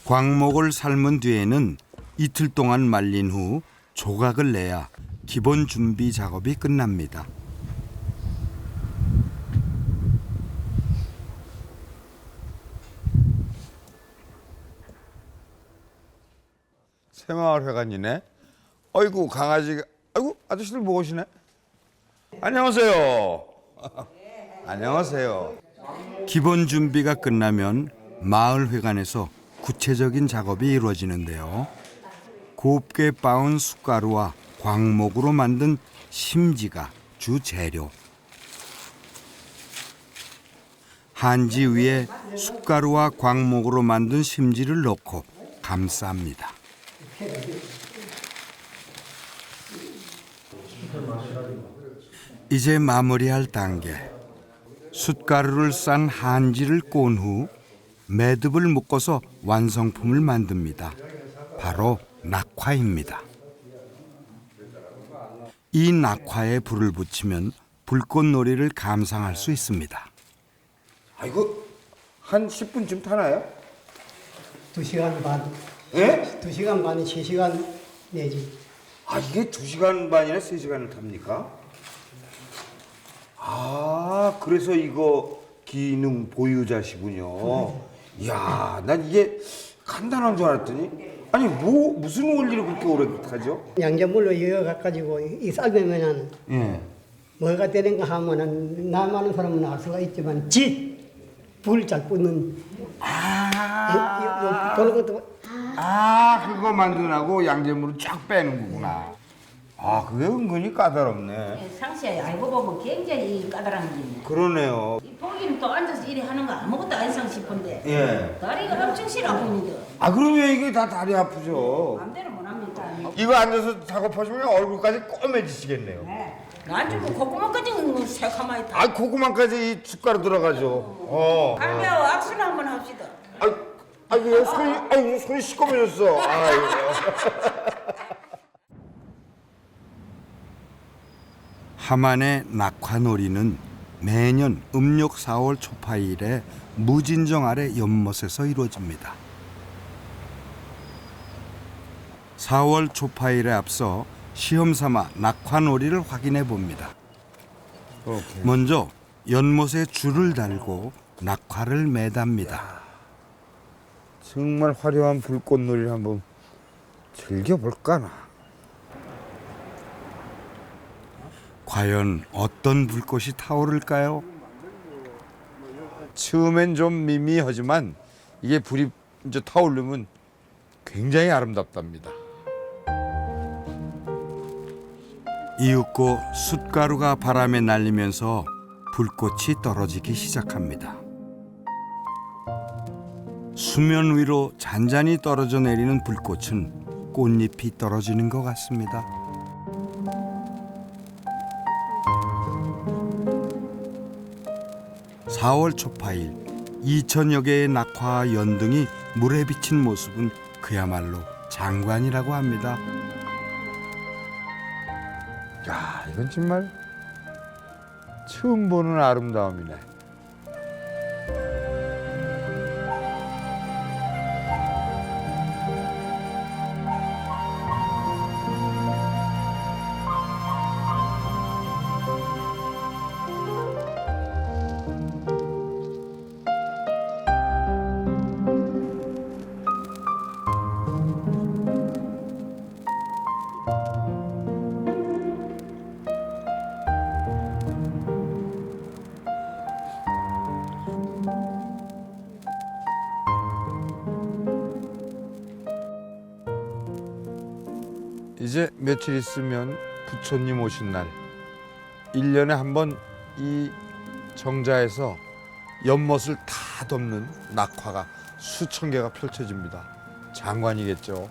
광목을 삶은 뒤에는 이틀 동안 말린 후 조각을 내야 기본 준비 작업이 끝납니다. 새마을회관이네. 아이고 강아지가. 아이고 아저씨들 뭐 오시네. 안녕하세요. 안녕하세요. 기본 준비가 끝나면 마을회관에서 구체적인 작업이 이루어지는데요. 곱게 빻은 숯가루와 광목으로 만든 심지가 주 재료. 한지 위에 숯가루와 광목으로 만든 심지를 넣고 감쌉니다. 이제 마무리할 단계. 숯가루를 싼 한지를 꼰 후 매듭을 묶어서 완성품을 만듭니다. 바로 낙화입니다. 이 낙화에 불을 붙이면 불꽃놀이를 감상할 수 있습니다. 아이고 한 10분쯤 타나요? 2시간 반. 예? 2시간 반, 3시간 내지. 아 이게 2시간 반이나 3시간을 탑니까? 아 그래서 이거 기능 보유자시군요. 이야 난 이게 간단한 줄 알았더니 아니 뭐 무슨 원리로 그렇게 오래 타죠? 양잿물로 이어가지고 이 삶으면은 예. 뭐가 되는가 하면은 나많은 사람은 알 수가 있지만 불 잘 뿜는 그런 것도 그거 만드라고 양잿물을 쫙 빼는 거구나. 아 그게 은근히 까다롭네. 상시에 알고 보면 굉장히 까다로운 일이네. 그러네요. 보기는 또 앉아서 일을 하는 거 아무것도 안 상 싶은데 예. 다리가 엄청 시려봅니다. 아 그러면 이게 다 다리 아프죠. 마음대로 못 합니다. 이거 앉아서 작업하시면 얼굴까지 꼬매지시겠네요. 나중에 고구마까지 새카마이 다. 아 고구마까지 이 숟가락 들어가죠. 갈매하고 악수를 한번 합시다. 아이고 손이 시꺼매졌어. 아이고. 함안의 낙화놀이는 매년 음력 4월 초파일에 무진정 아래 연못에서 이루어집니다. 4월 초파일에 앞서 시험삼아 낙화놀이를 확인해 봅니다. 먼저 연못에 줄을 달고 낙화를 매답니다. 정말 화려한 불꽃놀이를 한번 즐겨볼까나. 과연 어떤 불꽃이 타오를까요? 처음엔 좀 미미하지만 이게 불이 이제 타오르면 굉장히 아름답답니다. 이윽고 숯가루가 바람에 날리면서 불꽃이 떨어지기 시작합니다. 수면 위로 잔잔히 떨어져 내리는 불꽃은 꽃잎이 떨어지는 것 같습니다. (4월) 초파일 2천여 개의 낙화와 연등이 물에 비친 모습은 그야말로 장관이라고 합니다. 야, 이건 정말 처음 보는 아름다움이네. 이제 며칠 있으면 부처님 오신 날, 1년에 한 번 이 정자에서 연못을 다 덮는 낙화가 수천 개가 펼쳐집니다. 장관이겠죠.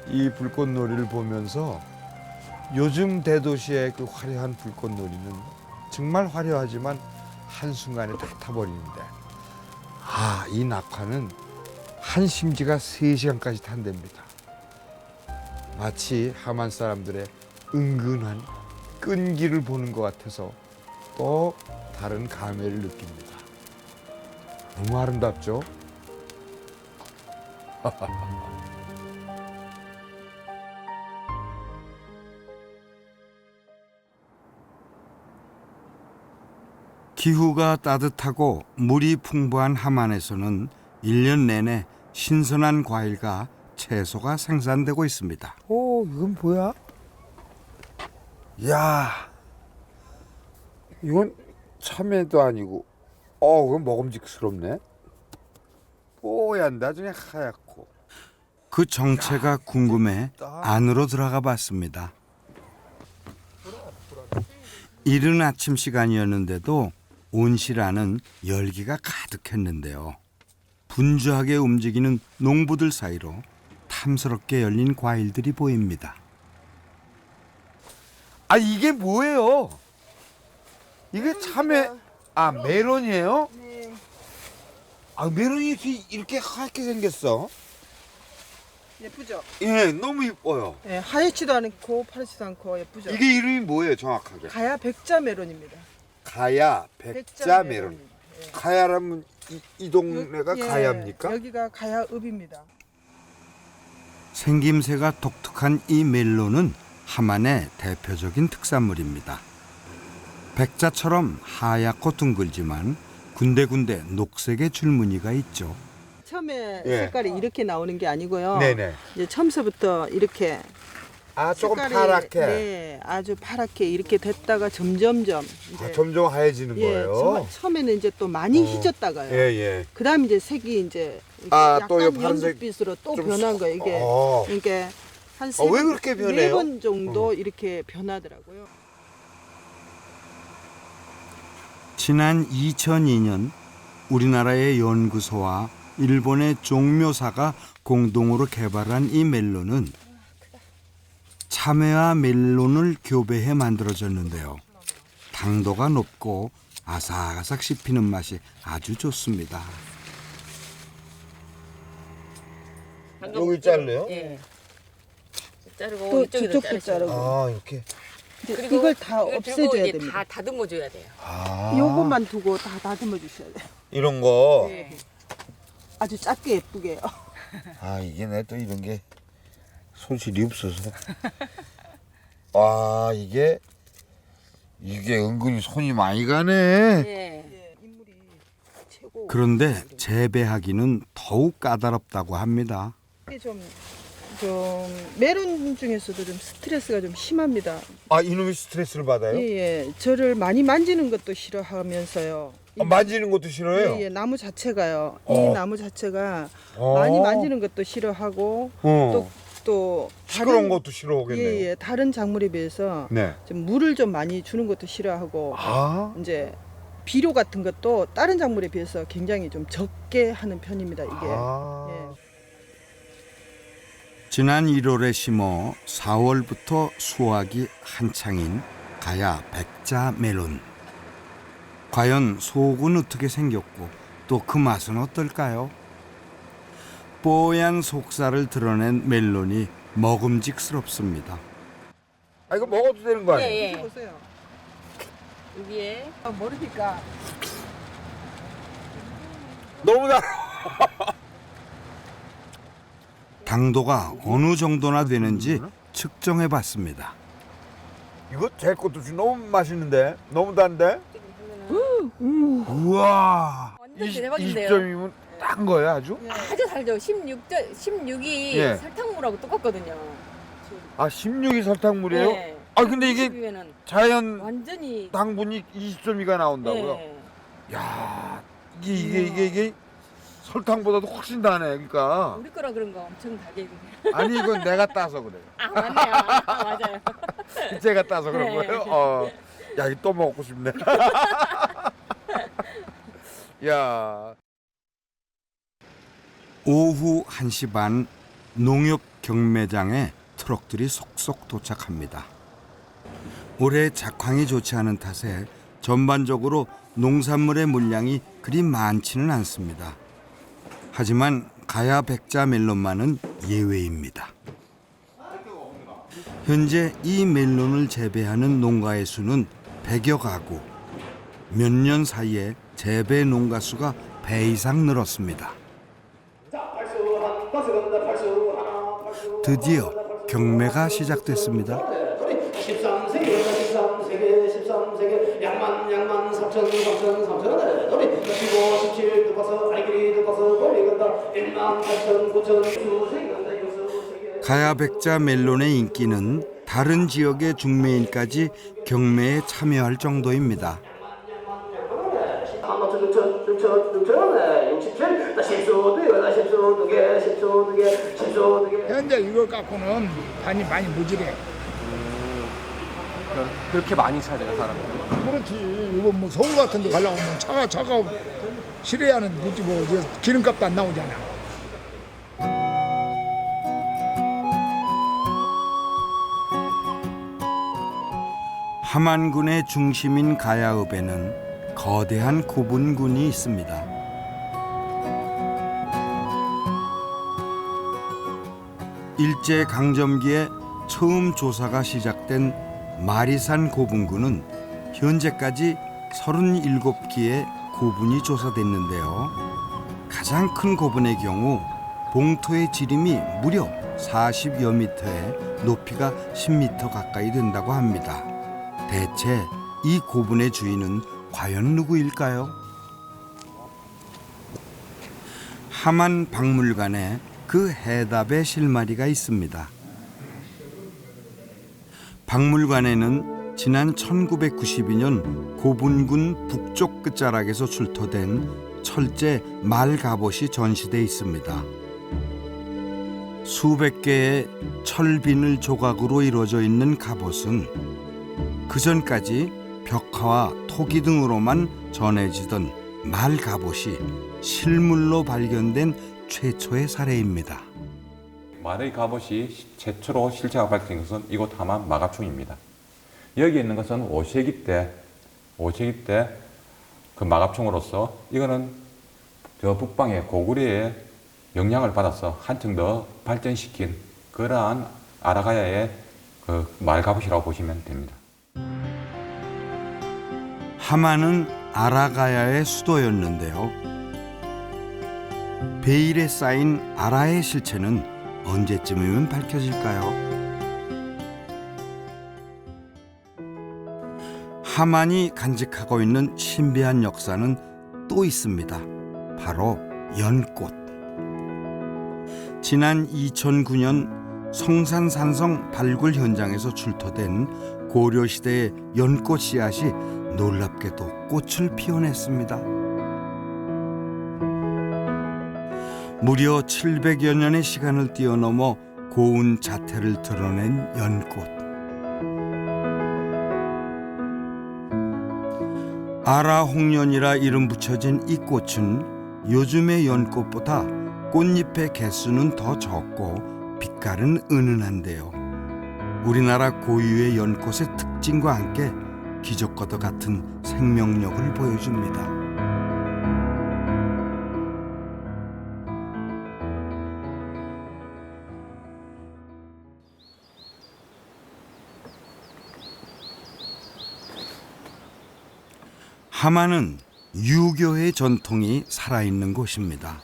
이 불꽃놀이를 보면서 요즘 대도시의 그 화려한 불꽃놀이는 정말 화려하지만 한순간에 다 타버리는데, 아, 이 낙화는 한 심지가 3시간까지 탄답니다. 마치 하만 사람들의 은근한 끈기를 보는 것 같아서 또 다른 감회를 느낍니다. 너무 아름답죠? 기후가 따뜻하고 물이 풍부한 하만에서는 1년 내내 신선한 과일과 채소가 생산되고 있습니다. 오, 이건 뭐야? 야, 이건 참외도 아니고, 이건 먹음직스럽네. 뽀얀 나중에 하얗고. 그 정체가 궁금해 안으로 들어가 봤습니다. 이른 아침 시간이었는데도 온실 안은 열기가 가득했는데요. 분주하게 움직이는 농부들 사이로 탐스럽게 열린 과일들이 보입니다. 아, 이게 뭐예요? 이게 참외, 멜론이에요? 네. 아, 멜론이 이렇게 하얗게 생겼어? 예쁘죠? 예, 너무 이뻐요. 네, 하얗지도 않고 파랗지도 않고 예쁘죠? 이게 이름이 뭐예요, 정확하게? 가야 백자 메론입니다. 가야 백자 메론. 예. 가야라면 이 동네가 예, 가야입니까? 여기가 가야읍입니다. 생김새가 독특한 이 멜론은 하만의 대표적인 특산물입니다. 백자처럼 하얗고 둥글지만 군데군데 녹색의 줄무늬가 있죠. 처음에 예. 색깔이 이렇게 나오는 게 아니고요. 네네. 이제 처음서부터 이렇게 조금 색깔이, 파랗게. 네, 아주 파랗게 이렇게 됐다가 점점점 이제 점점 하얘지는 거예요. 처음에는 이제 또 많이 희졌다가요. 예. 그다음에 이제 색이 이제 또 이 약간 파란색 연두빛으로 또 좀 변한 거예요. 이게 이게 한 왜 그렇게 변해요? 4번 정도 이렇게 변하더라고요. 지난 2002년 우리나라의 연구소와 일본의 종묘사가 공동으로 개발한 이 멜론은 참외와 멜론을 교배해 만들어졌는데요. 당도가 높고 아삭아삭 씹히는 맛이 아주 좋습니다. 여기 자르요? 예. 자르고 또 이쪽에도 저쪽도 자르시고. 자르고. 이렇게. 이제 이걸 다 없애줘야 됩니다. 다 다듬어 줘야 돼요. 요것만 두고 다 다듬어 주셔야 돼요. 이런 거. 네. 아주 작게 예쁘게요. 이게 내 또 이런 게 손실이 없어서. 이게 은근히 손이 많이 가네. 예. 그런데 재배하기는 더욱 까다롭다고 합니다. 이게 좀 메론 중에서도 좀 스트레스가 좀 심합니다. 이놈이 스트레스를 받아요? 예. 저를 많이 만지는 것도 싫어하면서요. 만지는 것도 싫어요? 예. 나무 자체가요. 이 나무 자체가 많이 만지는 것도 싫어하고 또 시끄러운 것도 싫어하겠네요. 예. 다른 작물에 비해서 네. 좀 물을 좀 많이 주는 것도 싫어하고 이제 비료 같은 것도 다른 작물에 비해서 굉장히 좀 적게 하는 편입니다. 이게. 예. 지난 1월에 심어 4월부터 수확이 한창인 가야 백자 멜론. 과연 속은 어떻게 생겼고 또 그 맛은 어떨까요? 뽀얀 속살을 드러낸 멜론이 먹음직스럽습니다. 아 이거 먹어도 되는 거 아니에요? 예, 예. 보세요. 여기에 모르니까 너무 다. 당도가 어느 정도나 되는지 측정해 봤습니다. 이거 제 것도 너무 맛있는데? 너무 단데? 우와. 완전 대박인데요. 20점이면 딴 거예요 아주? 아주 달죠. 16이 예. 설탕물하고 똑같거든요. 아 16이 설탕물이에요? 예. 아 근데 이게 20이면은 자연 완전히 당분이 20점이가 나온다고요? 예. 야 이게 설탕보다도 훨씬 다네 그러니까. 우리 거라 그런 거 엄청 달게. 아니 이건 내가 따서 그래요. 아 맞네요. 아, 맞아요. 제가 따서 그런 네. 거예요? 야 이거 또 먹고 싶네. 야. 오후 1시 반 농협 경매장에 트럭들이 속속 도착합니다. 올해 작황이 좋지 않은 탓에 전반적으로 농산물의 물량이 그리 많지는 않습니다. 하지만 가야 백자 멜론만은 예외입니다. 현재 이 멜론을 재배하는 농가의 수는 100여 가구. 몇 년 사이에 재배 농가 수가 배 이상 늘었습니다. 드디어 경매가 시작됐습니다. 13세계 13세계 양만 3천 3천 우리 15 17 두꺼서 알기리 두꺼서 벌리건다 1만 8천 9천 수세건다 가야 백자 멜론의 인기는 다른 지역의 중매인까지 경매에 참여할 정도입니다. 현재 이거 갖고는 반이 많이 무지래. 그렇게 많이 찾아요 사람들. 그렇지. 이거 뭐 서울 같은 데 가려고 하면 차가 실어야 하는 거지 뭐 이제 기름값도 안 나오잖아. 함안군의 중심인 가야읍에는 거대한 고분군이 있습니다. 일제 강점기에 처음 조사가 시작된 마리산 고분군은 현재까지 37기의 고분이 조사됐는데요. 가장 큰 고분의 경우 봉토의 지름이 무려 40여 미터에 높이가 10미터 가까이 된다고 합니다. 대체 이 고분의 주인은 과연 누구일까요? 함안 박물관에 그 해답의 실마리가 있습니다. 박물관에는 지난 1992년 고분군 북쪽 끝자락에서 출토된 철제 말 갑옷이 전시돼 있습니다. 수백 개의 철비늘 조각으로 이루어져 있는 갑옷은 그전까지 벽화와 토기 등으로만 전해지던 말 갑옷이 실물로 발견된 최초의 사례입니다. 말의 갑옷이 최초로 실체가 밝힌 것은 이곳 함안 마갑총입니다. 여기 있는 것은 5세기 때 그 마갑총으로서 이거는 저 북방의 고구려의 영향을 받아서 한층 더 발전시킨 그러한 아라가야의 그 말갑옷이라고 보시면 됩니다. 함안은 아라가야의 수도였는데요. 베일에 쌓인 아라의 실체는 언제쯤이면 밝혀질까요? 함안이 간직하고 있는 신비한 역사는 또 있습니다. 바로 연꽃. 지난 2009년 성산산성 발굴 현장에서 출토된 고려시대의 연꽃 씨앗이 놀랍게도 꽃을 피워냈습니다. 무려 700여 년의 시간을 뛰어넘어 고운 자태를 드러낸 연꽃. 아라홍련이라 이름 붙여진 이 꽃은 요즘의 연꽃보다 꽃잎의 개수는 더 적고 빛깔은 은은한데요. 우리나라 고유의 연꽃의 특징과 함께 기적과도 같은 생명력을 보여줍니다. 하마는 유교의 전통이 살아있는 곳입니다.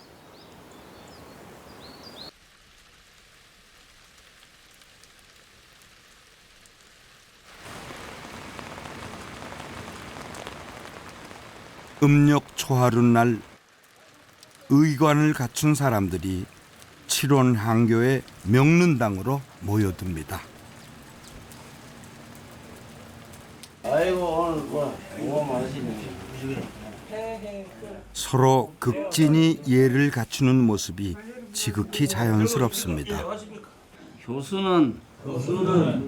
음력 초하룻날 의관을 갖춘 사람들이 칠원항교의 명륜당으로 모여듭니다. 아이고 오늘 뭐 많으시네. 서로 극진히 예를 갖추는 모습이 지극히 자연스럽습니다. 교수는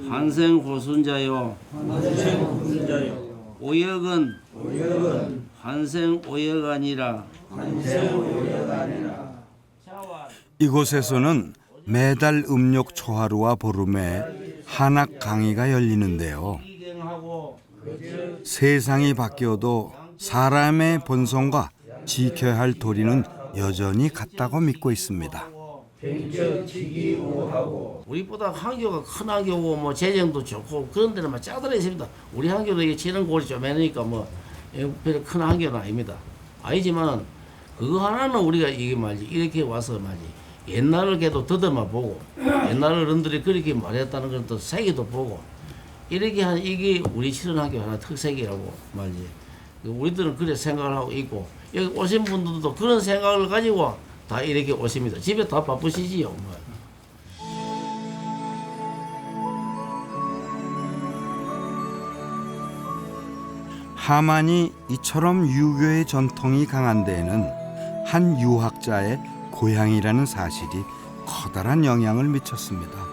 환생호순자요. 오역은 환생오역아니라. 이곳에서는 매달 음력 초하루와 보름에 한학 강의가 열리는데요. 세상이 바뀌어도 사람의 본성과 지켜야 할 도리는 여전히 같다고 믿고 있습니다. 우리보다 한교가 큰 한교고 뭐 재정도 좋고 그런 데는 막 짜들어 있습니다. 우리 한교도 이게 치는 골이 좀 많으니까 뭐 별로 큰 한교는 아닙니다. 아니지만 그거 하나는 우리가 이게 말이지 이렇게 와서 말이지 옛날을 걔도 더듬어 보고 옛날 어른들이 그렇게 말했다는 걸 또 세계도 보고 이렇게 한 이게 우리 치는 한교 하나 특색이라고 말이지. 우리들은 그래 생각을 하고 있고 여기 오신 분들도 그런 생각을 가지고 다 이렇게 오십니다. 집에 다 바쁘시지요. 뭐. 하만이 이처럼 유교의 전통이 강한 데에는 한 유학자의 고향이라는 사실이 커다란 영향을 미쳤습니다.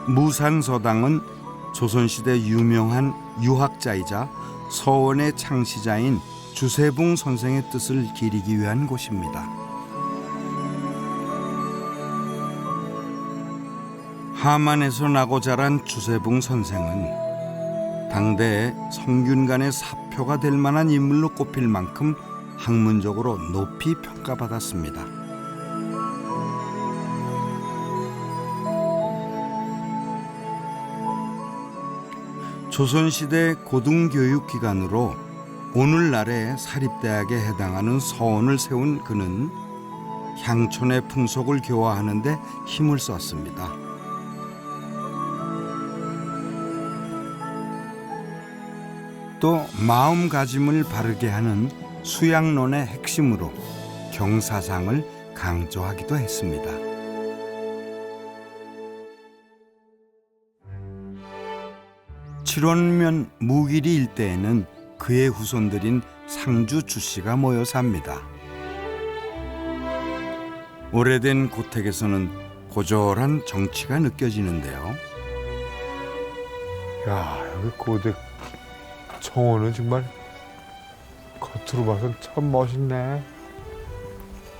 무산서당은 조선시대 유명한 유학자이자 서원의 창시자인 주세붕 선생의 뜻을 기리기 위한 곳입니다. 하만에서 나고 자란 주세붕 선생은 당대의 성균관의 사표가 될 만한 인물로 꼽힐 만큼 학문적으로 높이 평가받았습니다. 조선시대 고등교육기관으로 오늘날의 사립대학에 해당하는 서원을 세운 그는 향촌의 풍속을 교화하는 데 힘을 썼습니다. 또 마음가짐을 바르게 하는 수양론의 핵심으로 경사상을 강조하기도 했습니다. 칠원면 무길이 일대에는 그의 후손들인 상주 주씨가 모여 삽니다. 오래된 고택에서는 고졸한 정치가 느껴지는데요. 야, 여기 고대 정원은 정말 겉으로 봐선 참 멋있네.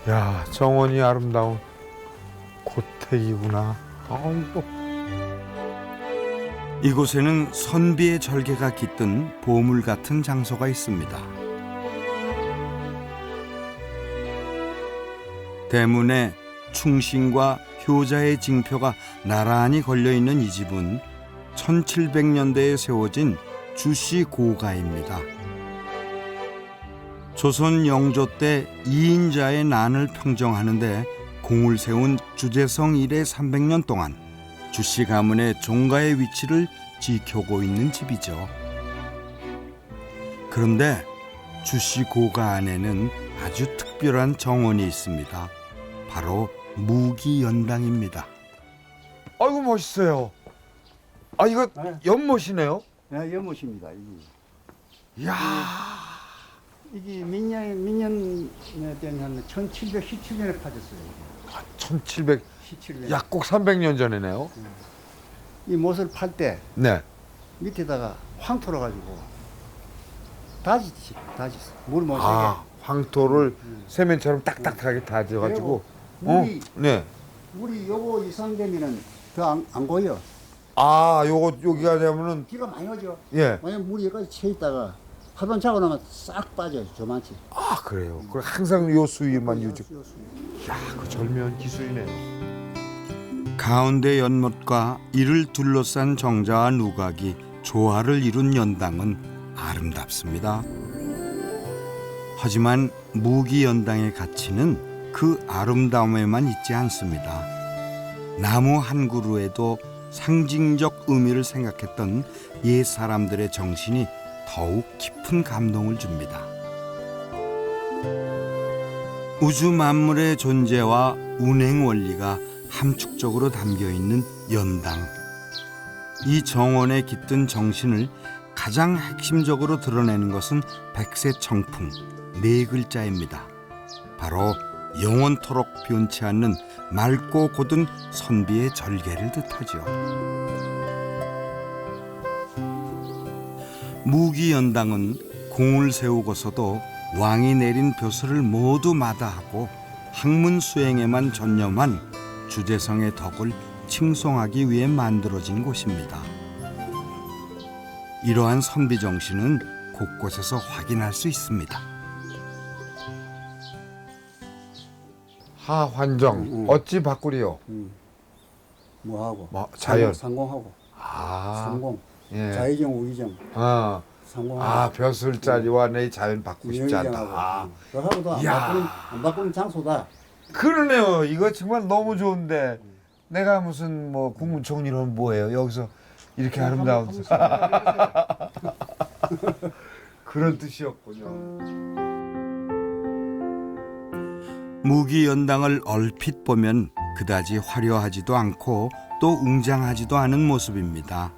야, 정원이 아름다운 고택이구나. 아이고. 이곳에는 선비의 절개가 깃든 보물 같은 장소가 있습니다. 대문에 충신과 효자의 징표가 나란히 걸려있는 이 집은 1700년대에 세워진 주씨 고가입니다. 조선 영조 때 이인자의 난을 평정하는데 공을 세운 주제성 이래 300년 동안 주씨 가문의 종가의 위치를 지켜오고 있는 집이죠. 그런데 주씨 고가 안에는 아주 특별한 정원이 있습니다. 바로 무기연당입니다. 아이고 멋있어요. 아, 이거 연못이네요. 네, 연못입니다. 이야. 이게 민년에 된 한 1717년에 파졌어요. 아, 1700. 약 꼭 300년 전이네요. 이 못을 팔 때 네. 밑에다가 황토로 가지고 다지지 물 못 새게. 아, 황토를 세면처럼 딱딱하게 다져가지고. 물이 네. 물이 요거 이상 되면은 더 안 고여. 아, 요거 여기가 되면은 비가 많이 오죠. 예. 만약 물이 여기까지 채 있다가 파도 차고 나면 싹 빠져요. 저만치. 아, 그래요. 그 항상 요 수위만 유지. 야, 그 절묘한 기술이네요. 가운데 연못과 이를 둘러싼 정자와 누각이 조화를 이룬 연당은 아름답습니다. 하지만 무기 연당의 가치는 그 아름다움에만 있지 않습니다. 나무 한 그루에도 상징적 의미를 생각했던 옛 사람들의 정신이 더욱 깊은 감동을 줍니다. 우주 만물의 존재와 운행 원리가 함축적으로 담겨 있는 연당. 이 정원에 깃든 정신을 가장 핵심적으로 드러내는 것은 백세청풍 네 글자입니다. 바로 영원토록 변치 않는 맑고 곧은 선비의 절개를 뜻하죠. 무기연당은 공을 세우고서도 왕이 내린 벼슬을 모두 마다하고 학문 수행에만 전념한 주제성의 덕을 칭송하기 위해 만들어진 곳입니다. 이러한 선비 정신은 곳곳에서 확인할 수 있습니다. 하환정 어찌 바꾸리요? 뭐하고? 자연. 상공하고. 아. 상공. 예. 자의정 우의정. 아. 상공하고. 아, 벼슬자리와 내 자연 바꾸고 싶지 않다. 아. 그하고도 안 바꾸는 장소다. 그러네요. 이거 정말 너무 좋은데 내가 무슨 뭐 국무총리는 뭐예요? 여기서 이렇게 아름다운 그런 뜻이었군요. 무기연당을 얼핏 보면 그다지 화려하지도 않고 또 웅장하지도 않은 모습입니다.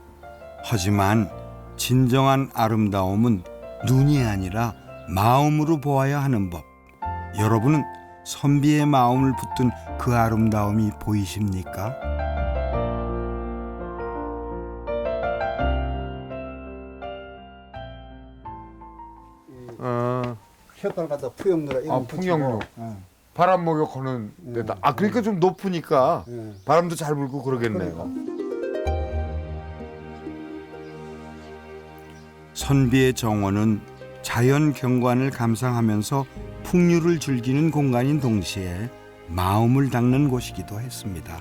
하지만 진정한 아름다움은 눈이 아니라 마음으로 보아야 하는 법. 여러분은 선비의 마음을 붙든 그 아름다움이 보이십니까? 혓달 갖다 풍영로라 이거 풍영로. 바람 목욕하는 데다. 아, 그러니까 좀 높으니까 바람도 잘 불고 그러겠네요. 선비의 정원은 자연 경관을 감상하면서 풍류를 즐기는 공간인 동시에 마음을 닦는 곳이기도 했습니다.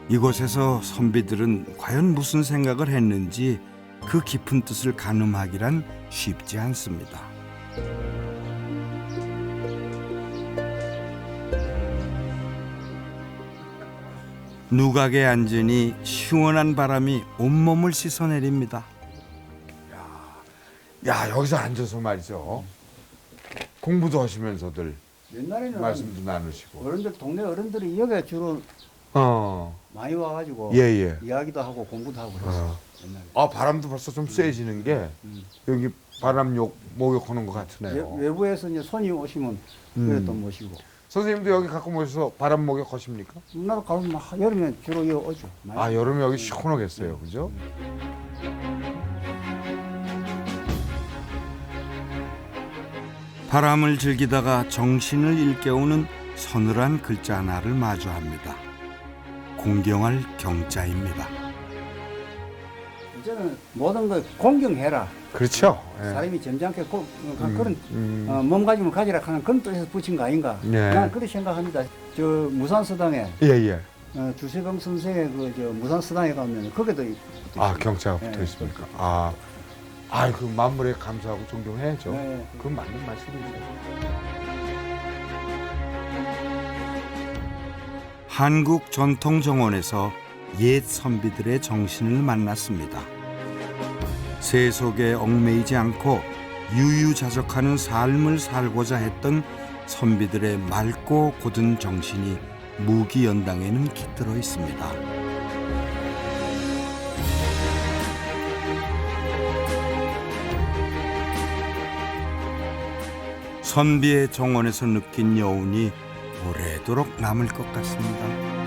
이곳에서 선비들은 과연 무슨 생각을 했는지 그 깊은 뜻을 가늠하기란 쉽지 않습니다. 누각에 앉으니 시원한 바람이 온몸을 씻어내립니다. 야, 여기서 앉아서 말이죠. 공부도 하시면서들 옛날에는 말씀도 나누시고. 어른들 동네 어른들이 여기 주로 많이 와가지고 예. 이야기도 하고 공부도 하고 그랬어. 옛날에. 아, 바람도 벌써 좀 세지는 게 여기 바람 목욕하는 것 같으네요. 외부에서 이제 손님 오시면 그래 또 모시고. 선생님도 여기 갖고 모셔서 바람 목욕 하십니까? 나도 가면 여름에 주로 여기 오죠. 아, 여름에 여기 시원하겠어요, 그죠? 바람을 즐기다가 정신을 일깨우는 서늘한 글자 하나를 마주합니다. 공경할 경자입니다. 이제는 모든 걸 공경해라. 그렇죠. 예. 사람이 점잖게 그런 몸가짐을 가지라 하는 그런 뜻에서 붙인 거 아닌가. 네. 나는 그렇게 생각합니다. 저 무산서당에 예. 주세병 선생의 그 무산서당에 가면 거기도 아, 경자가 붙어 예, 있습니까? 그 만물에 감사하고 존경해야죠. 네. 그건 맞는 말씀이죠. 한국 전통정원에서 옛 선비들의 정신을 만났습니다. 세속에 얽매이지 않고 유유자적하는 삶을 살고자 했던 선비들의 맑고 곧은 정신이 무기연당에는 깃들어 있습니다. 선비의 정원에서 느낀 여운이 오래도록 남을 것 같습니다.